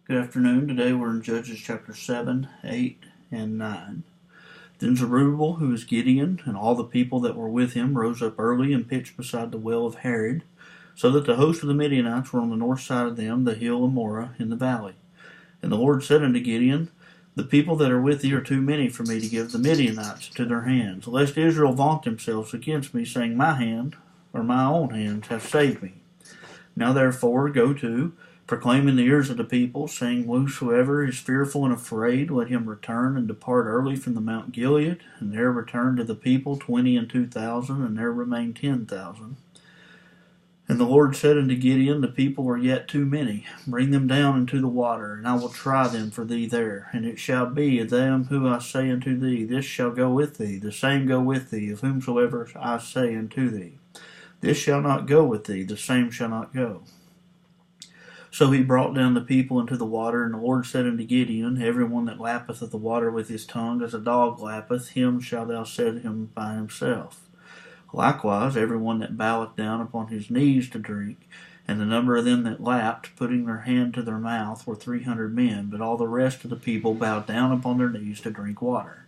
Good afternoon. Today we're in Judges chapter 7, 8, and 9. Then Zerubbabel, who was Gideon, and all the people that were with him rose up early and pitched beside the well of Harod, so that the host of the Midianites were on the north side of them, the hill of Moreh, in the valley. And the Lord said unto Gideon, The people that are with thee are too many for me to give the Midianites into their hands, lest Israel vaunt themselves against me, saying, My hand, or my own hands, have saved me. Now therefore go to, proclaim in the ears of the people, saying, Whosoever is fearful and afraid, let him return and depart early from the Mount Gilead, and there return to the people 20 and 2,000, and there remain 10,000. And the Lord said unto Gideon, The people are yet too many. Bring them down into the water, and I will try them for thee there. And it shall be, of them who I say unto thee, This shall go with thee, the same go with thee, of whomsoever I say unto thee, This shall not go with thee, the same shall not go. So he brought down the people into the water, and the Lord said unto Gideon, Every one that lappeth of the water with his tongue, as a dog lappeth, him shalt thou set him by himself. Likewise, every one that boweth down upon his knees to drink. And the number of them that lapped, putting their hand to their mouth, were 300 men, but all the rest of the people bowed down upon their knees to drink water.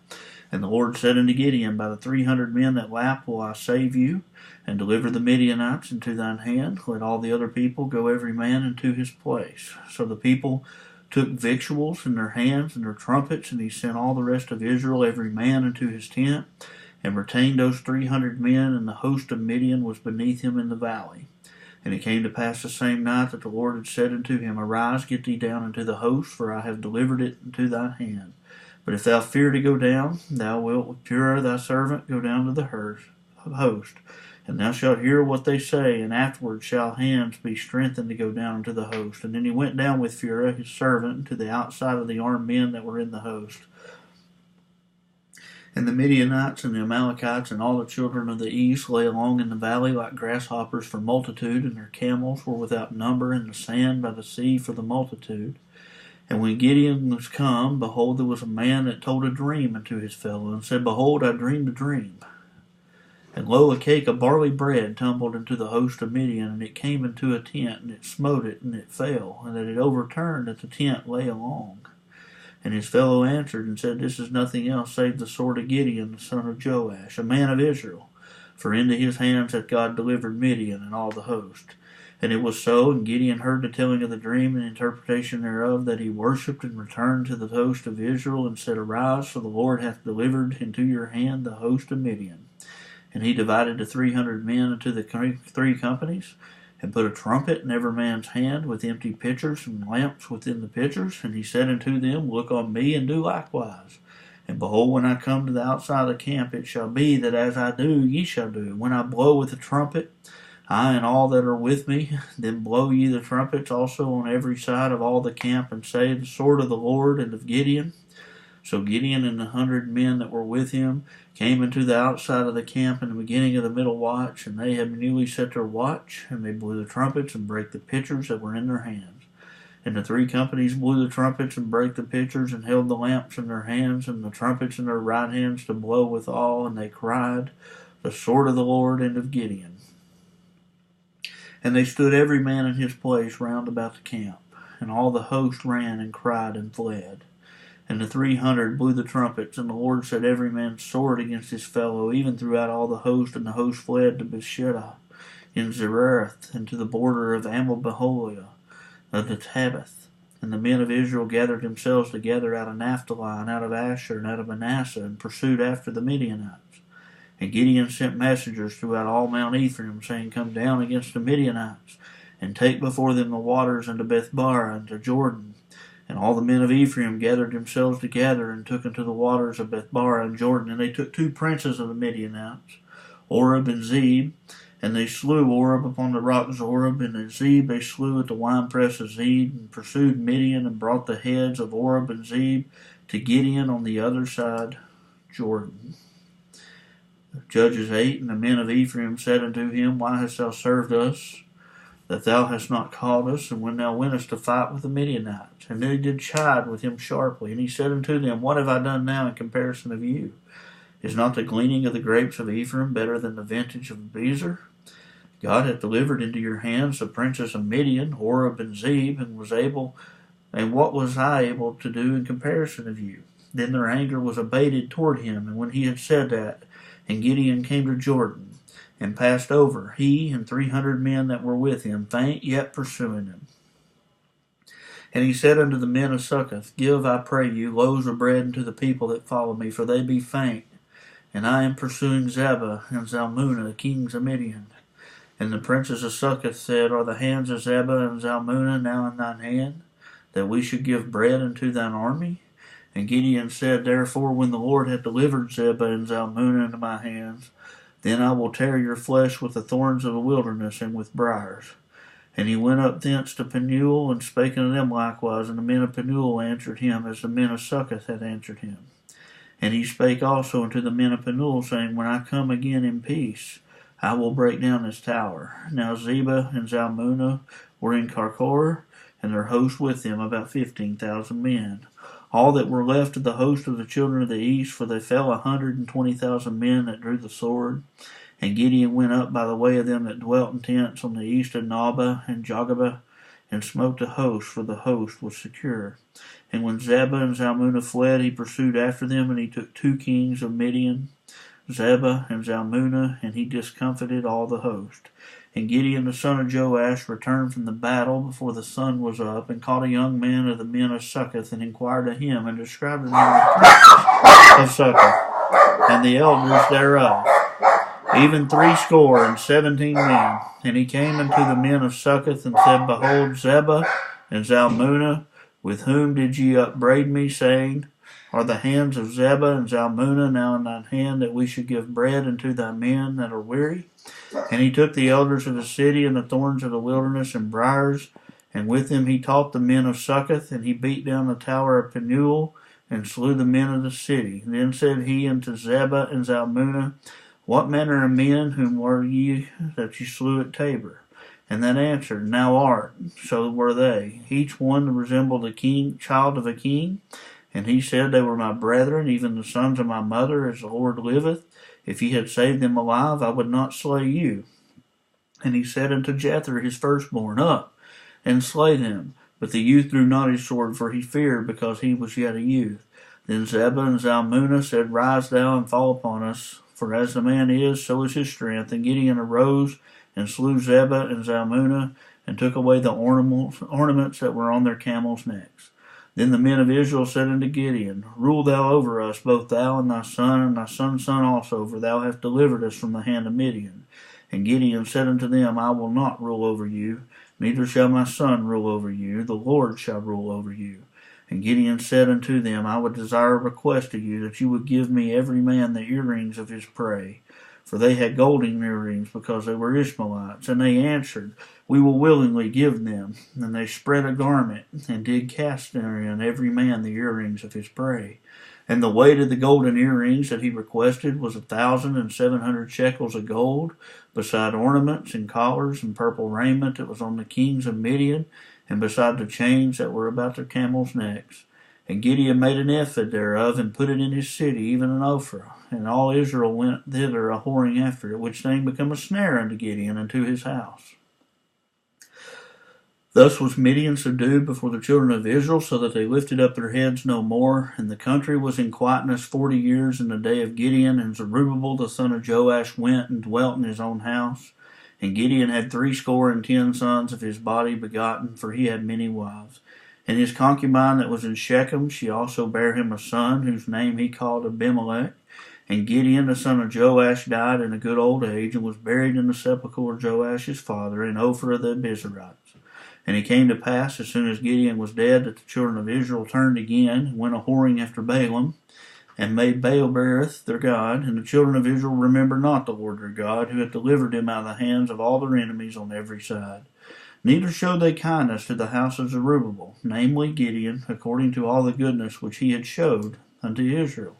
And the Lord said unto Gideon, By the 300 men that lap will I save you, and deliver the Midianites into thine hand. Let all the other people go every man into his place. So the people took victuals in their hands and their trumpets, and he sent all the rest of Israel every man into his tent, and retained those 300 men, and the host of Midian was beneath him in the valley. And it came to pass the same night that the Lord had said unto him, Arise, get thee down into the host, for I have delivered it into thine hand. But if thou fear to go down, thou wilt with Purah thy servant go down to the host. And thou shalt hear what they say, and afterward shall hands be strengthened to go down into the host. And then he went down with Purah his servant to the outside of the armed men that were in the host. And the Midianites and the Amalekites and all the children of the east lay along in the valley like grasshoppers for multitude, and their camels were without number in the sand by the sea for the multitude. And when Gideon was come, behold, there was a man that told a dream unto his fellow, and said, Behold, I dreamed a dream. And lo, a cake of barley bread tumbled into the host of Midian, and it came into a tent, and it smote it, and it fell, and that it overturned, that the tent lay along. And his fellow answered and said, This is nothing else save the sword of Gideon, the son of Joash, a man of Israel. For into his hands hath God delivered Midian and all the host. And it was so, and Gideon heard the telling of the dream and interpretation thereof, that he worshipped and returned to the host of Israel, and said, Arise, for the Lord hath delivered into your hand the host of Midian. And he divided the 300 men into the 3 companies, and put a trumpet in every man's hand, with empty pitchers and lamps within the pitchers. And he said unto them, Look on me, and do likewise. And behold, when I come to the outside of the camp, it shall be that as I do, ye shall do. When I blow with the trumpet, I and all that are with me, then blow ye the trumpets also on every side of all the camp, and say, The sword of the Lord and of Gideon. So Gideon and the 100 men that were with him came into the outside of the camp in the beginning of the middle watch, and they had newly set their watch, and they blew the trumpets and brake the pitchers that were in their hands. And the 3 companies blew the trumpets and brake the pitchers, and held the lamps in their hands, and the trumpets in their right hands to blow withal, and they cried, The sword of the Lord and of Gideon. And they stood every man in his place round about the camp, and all the host ran and cried and fled. And the 300 blew the trumpets, and the Lord set every man's sword against his fellow, even throughout all the host. And the host fled to Bethshedah in Zererath, and to the border of Amal-Beholiah of the Tabbath. And the men of Israel gathered themselves together out of Naphtali, and out of Asher, and out of Manasseh, and pursued after the Midianites. And Gideon sent messengers throughout all Mount Ephraim, saying, Come down against the Midianites, and take before them the waters unto Bethbara, and to Jordan. And all the men of Ephraim gathered themselves together, and took unto the waters of Bethbara and Jordan. And they took 2 princes of the Midianites, Oreb and Zeb. And they slew Oreb upon the rock Zoreb, and Zeb they slew at the winepress of Zeb, and pursued Midian, and brought the heads of Oreb and Zeb to Gideon on the other side Jordan. Judges 8. And the men of Ephraim said unto him, Why hast thou served us, that thou hast not called us, and when thou wentest to fight with the Midianites? And they did chide with him sharply. And he said unto them, What have I done now in comparison of you? Is not the gleaning of the grapes of Ephraim better than the vintage of Bezer? God hath delivered into your hands the princes of Midian, Oreb and Zeb, and was able And what was I able to do in comparison of you? Then their anger was abated toward him. And when he had said that, and Gideon came to Jordan, and passed over, he and 300 men that were with him, faint yet pursuing him. And he said unto the men of Succoth, Give, I pray you, loaves of bread unto the people that follow me, for they be faint, and I am pursuing Zebah and Zalmunna, kings of Midian. And the princes of Succoth said, Are the hands of Zebah and Zalmunna now in thine hand, that we should give bread unto thine army? And Gideon said, Therefore, when the Lord hath delivered Zebah and Zalmunna into my hands, then I will tear your flesh with the thorns of the wilderness and with briars. And he went up thence to Penuel, and spake unto them likewise. And the men of Penuel answered him, as the men of Succoth had answered him. And he spake also unto the men of Penuel, saying, When I come again in peace, I will break down this tower. Now Zebah and Zalmunna were in Karkor, and their host with them, about 15,000 men. All that were left of the host of the children of the east, for they fell 120,000 men that drew the sword. And Gideon went up by the way of them that dwelt in tents on the east of Nobah and Jogabah, and smote the host, for the host was secure. And when Zebah and Zalmunna fled, he pursued after them, and he took 2 kings of Midian, Zebah and Zalmunna, and he discomfited all the host. And Gideon the son of Joash returned from the battle before the sun was up, and caught a young man of the men of Succoth, and inquired of him, and described to him the princes of Succoth, and the elders thereof, even 70 men. And he came unto the men of Succoth, and said, Behold, Zebah and Zalmunna, with whom did ye upbraid me, saying, Are the hands of Zebah and Zalmunna now in thine hand, that we should give bread unto thy men that are weary? And he took the elders of the city, and the thorns of the wilderness, and briars, and with them he taught the men of Succoth, and he beat down the tower of Penuel, and slew the men of the city. Then said he unto Zebah and Zalmunna, What manner of men whom were ye that ye slew at Tabor? And that answered, Now art. So were they. Each one resembled a king, child of a king. And he said, They were my brethren, even the sons of my mother, as the Lord liveth. If ye had saved them alive, I would not slay you. And he said unto Jethro his firstborn, Up, and slay them. But the youth drew not his sword, for he feared, because he was yet a youth. Then Zebah and Zalmunna said, Rise thou and fall upon us, for as the man is, so is his strength. And Gideon arose and slew Zebah and Zalmunna, and took away the ornaments that were on their camels' necks. Then the men of Israel said unto Gideon, Rule thou over us, both thou and thy son's son also, for thou hast delivered us from the hand of Midian. And Gideon said unto them, I will not rule over you, neither shall my son rule over you, the Lord shall rule over you. And Gideon said unto them, I would desire a request of you, that you would give me every man the earrings of his prey. For they had golden earrings, because they were Ishmaelites. And they answered, We will willingly give them. And they spread a garment, and did cast therein every man the earrings of his prey. And the weight of the golden earrings that he requested was 1,700 shekels of gold, beside ornaments and collars and purple raiment that was on the kings of Midian, and beside the chains that were about their camels' necks. And Gideon made an ephod thereof, and put it in his city, even in Ophrah. And all Israel went thither a whoring after it, which thing became a snare unto Gideon and to his house. Thus was Midian subdued before the children of Israel, so that they lifted up their heads no more. And the country was in quietness 40 years in the day of Gideon. And Zerubbabel the son of Joash went and dwelt in his own house. And Gideon had 70 sons of his body begotten, for he had many wives. And his concubine that was in Shechem, she also bare him a son, whose name he called Abimelech. And Gideon the son of Joash died in a good old age, and was buried in the sepulchre of Joash his father, in Ophrah of the Abiezrites. And it came to pass, as soon as Gideon was dead, that the children of Israel turned again, and went a whoring after Baalim, and made Baal-berith their god. And the children of Israel remembered not the Lord their God, who had delivered them out of the hands of all their enemies on every side. Neither showed they kindness to the house of Zerubbabel, namely Gideon, according to all the goodness which he had showed unto Israel.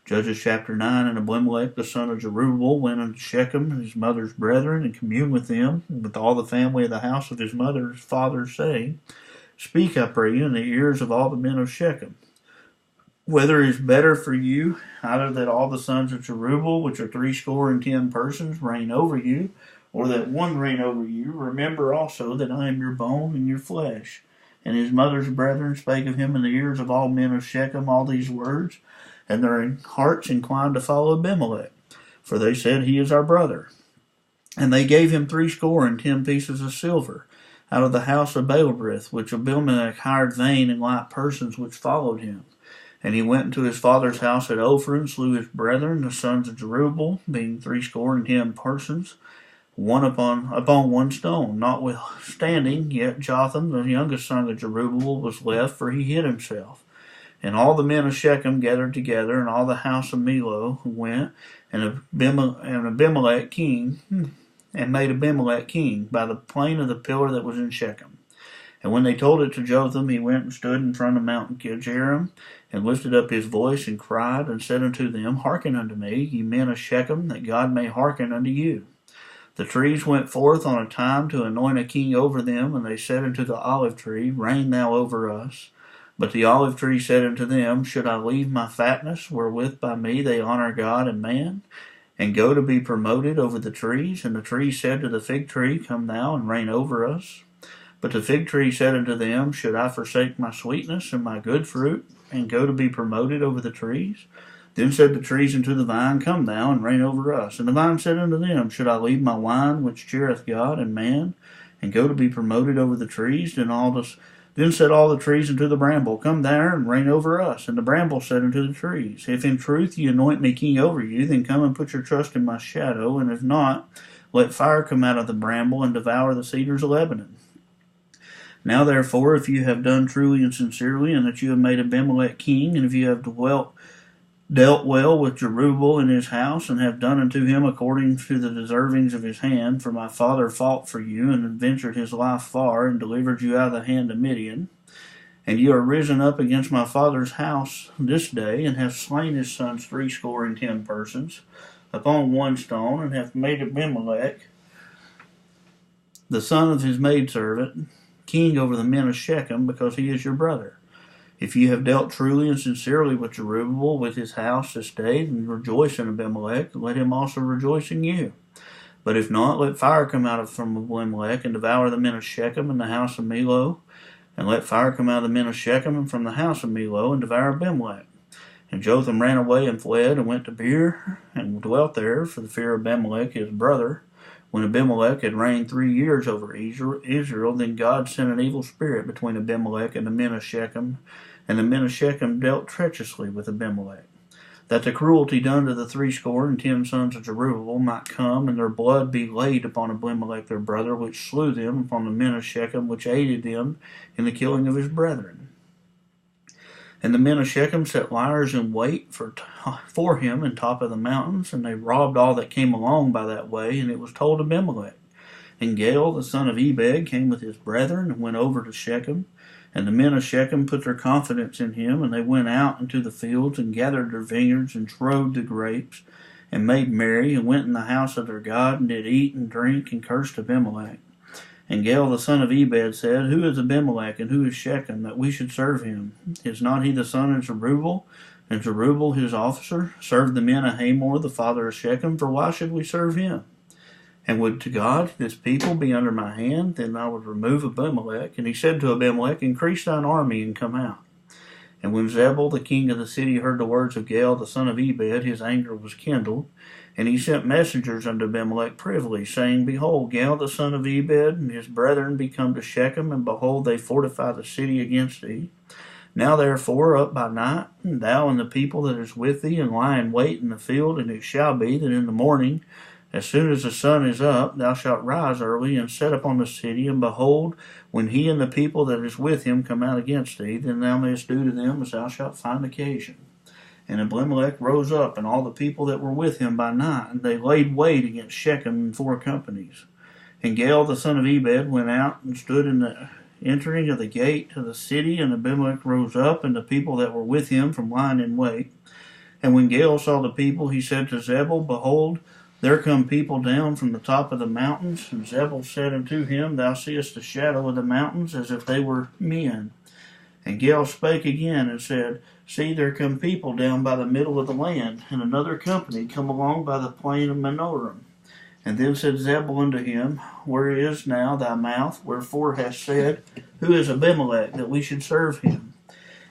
Judges chapter 9. And Abimelech the son of Zerubbabel went unto Shechem and his mother's brethren, and communed with them, and with all the family of the house of his mother's father, saying, Speak, I pray you, in the ears of all the men of Shechem, whether it is better for you, either that all the sons of Zerubbabel, which are 70 persons, reign over you, or that one reign over you. Remember also that I am your bone and your flesh. And his mother's brethren spake of him in the ears of all men of Shechem all these words, and their hearts inclined to follow Abimelech, for they said, He is our brother. And they gave him 70 pieces of silver out of the house of Baalberith, which Abimelech hired vain and light persons which followed him. And he went into his father's house at Ophrah, and slew his brethren, the sons of Jerubbaal, being 70 persons, one upon one stone. Notwithstanding, yet Jotham, the youngest son of Jerubbaal, was left, for he hid himself. And all the men of Shechem gathered together, and all the house of Millo went, and Abimelech king, and made Abimelech king by the plain of the pillar that was in Shechem. And when they told it to Jotham, he went and stood in front of Mount Jearim, and lifted up his voice, and cried, and said unto them, Hearken unto me, ye men of Shechem, that God may hearken unto you. The trees went forth on a time to anoint a king over them, and they said unto the olive tree, Reign thou over us. But the olive tree said unto them, Should I leave my fatness, wherewith by me they honor God and man, and go to be promoted over the trees? And the tree said to the fig tree, Come thou and reign over us. But the fig tree said unto them, Should I forsake my sweetness and my good fruit, and go to be promoted over the trees? Then said the trees unto the vine, Come thou and reign over us. And the vine said unto them, Should I leave my wine, which cheereth God and man, and go to be promoted over the trees? Then said all the trees unto the bramble, Come there and reign over us. And the bramble said unto the trees, If in truth ye anoint me king over you, then come and put your trust in my shadow, and if not, let fire come out of the bramble and devour the cedars of Lebanon. Now therefore, if you have done truly and sincerely, and that you have made Abimelech king, and if you have dealt well with Jerubbaal and his house, and have done unto him according to the deservings of his hand, for my father fought for you, and adventured his life far, and delivered you out of the hand of Midian, and you are risen up against my father's house this day, and have slain his sons 70 persons, upon one stone, and have made Abimelech, the son of his maidservant, king over the men of Shechem, because he is your brother. If you have dealt truly and sincerely with Jerubbaal, with his house this day, then rejoice in Abimelech, and let him also rejoice in you. But if not, let fire come out from Abimelech, and devour the men of Shechem and the house of Millo, and let fire come out of the men of Shechem and from the house of Millo, and devour Abimelech. And Jotham ran away and fled, and went to Beer, and dwelt there, for the fear of Abimelech his brother. When Abimelech had reigned 3 years over Israel, then God sent an evil spirit between Abimelech and the men of Shechem, and the men of Shechem dealt treacherously with Abimelech, that the cruelty done to the 70 sons of Jerubbaal might come, and their blood be laid upon Abimelech their brother, which slew them, upon the men of Shechem, which aided them in the killing of his brethren. And the men of Shechem set liers in wait for him in top of the mountains, and they robbed all that came along by that way, and it was told Abimelech. And Gaal, the son of Ebed, came with his brethren, and went over to Shechem. And the men of Shechem put their confidence in him, and they went out into the fields, and gathered their vineyards, and trode the grapes, and made merry, and went in the house of their God, and did eat and drink, and cursed Abimelech. And Gaal the son of Ebed said, Who is Abimelech, and who is Shechem, that we should serve him? Is not he the son of Jerubbaal, and Jerubbaal his officer? Served the men of Hamor, the father of Shechem, for why should we serve him? And would to God this people be under my hand, then I would remove Abimelech. And he said to Abimelech, Increase thine army, and come out. And when Zebul the king of the city heard the words of Gaal the son of Ebed, his anger was kindled, and he sent messengers unto Abimelech privily, saying, Behold, Gaal the son of Ebed and his brethren be come to Shechem, and behold, they fortify the city against thee. Now therefore, up by night, and thou and the people that is with thee, and lie in wait in the field, and it shall be that in the morning, as soon as the sun is up, thou shalt rise early, and set upon the city, and behold, when he and the people that is with him come out against thee, then thou mayest do to them as thou shalt find occasion. And Abimelech rose up, and all the people that were with him by night, and they laid wait against Shechem in 4 companies. And Gaal the son of Ebed went out, and stood in the entering of the gate to the city, and Abimelech rose up, and the people that were with him from lying in wait. And when Gaal saw the people, he said to Zebul, Behold, there come people down from the top of the mountains. And Zebul said unto him, Thou seest the shadow of the mountains, as if they were men. And Gaal spake again, and said, See, there come people down by the middle of the land, and another company come along by the plain of Menoram. And then said Zebul unto him, Where is now thy mouth? Wherefore hast said, Who is Abimelech, that we should serve him?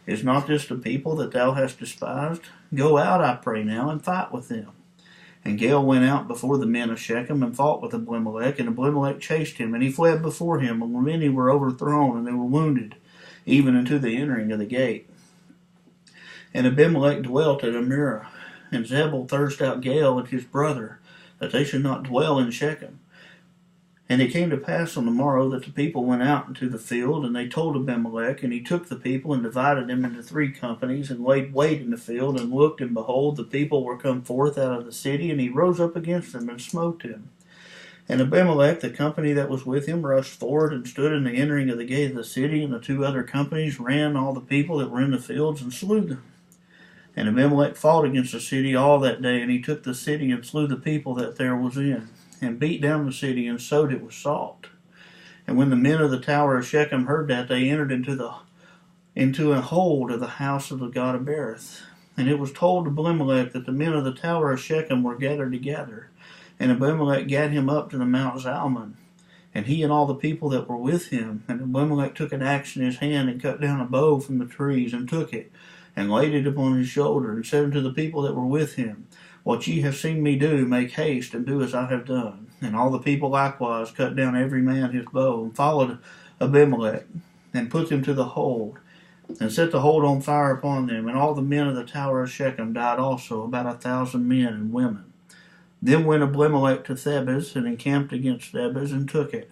Is not this the people that thou hast despised? Go out, I pray now, and fight with them. And Gaal went out before the men of Shechem and fought with Abimelech, and Abimelech chased him, and he fled before him, and many were overthrown, and they were wounded, even unto the entering of the gate. And Abimelech dwelt at Amurah, and Zebul thirsted out Gaal and his brother, that they should not dwell in Shechem. And it came to pass on the morrow that the people went out into the field, and they told Abimelech, and he took the people and divided them into 3 companies, and laid wait in the field, and looked, and behold, the people were come forth out of the city, and he rose up against them and smote them. And Abimelech, the company that was with him, rushed forward and stood in the entering of the gate of the city, and the 2 other companies ran all the people that were in the fields and slew them. And Abimelech fought against the city all that day, and he took the city and slew the people that there was in, and beat down the city and sowed it with salt. And when the men of the tower of Shechem heard that, they entered into a hold of the house of the god of Berith. And it was told Abimelech that the men of the tower of Shechem were gathered together. And Abimelech gat him up to the Mount Zalmon, and he and all the people that were with him. And Abimelech took an axe in his hand, and cut down a bow from the trees, and took it, and laid it upon his shoulder, and said unto the people that were with him, What ye have seen me do, make haste, and do as I have done. And all the people likewise cut down every man his bow, and followed Abimelech, and put them to the hold, and set the hold on fire upon them. And all the men of the tower of Shechem died also, about 1,000 men and women. Then went Abimelech to Thebez, and encamped against Thebez, and took it.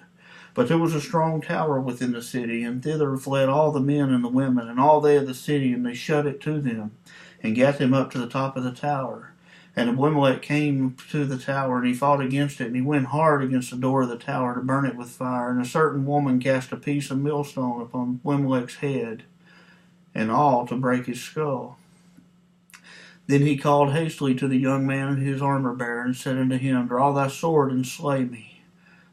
But there was a strong tower within the city, and thither fled all the men and the women, and all they of the city, and they shut it to them, and gat them up to the top of the tower. And Abimelech came to the tower, and he fought against it, and he went hard against the door of the tower to burn it with fire. And a certain woman cast a piece of millstone upon Abimelech's head, and all to break his skull. Then he called hastily to the young man and his armor-bearer, and said unto him, Draw thy sword, and slay me,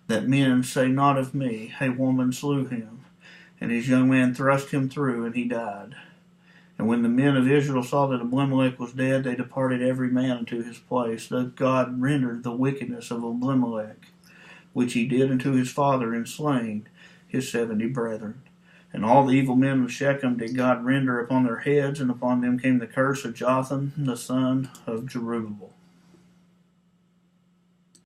that men say not of me, A woman slew him. And his young man thrust him through, and he died. And when the men of Israel saw that Abimelech was dead, they departed every man unto his place. Thus God rendered the wickedness of Abimelech, which he did unto his father in slaying his 70 brethren. And all the evil men of Shechem did God render upon their heads, and upon them came the curse of Jotham, the son of Jerubbaal.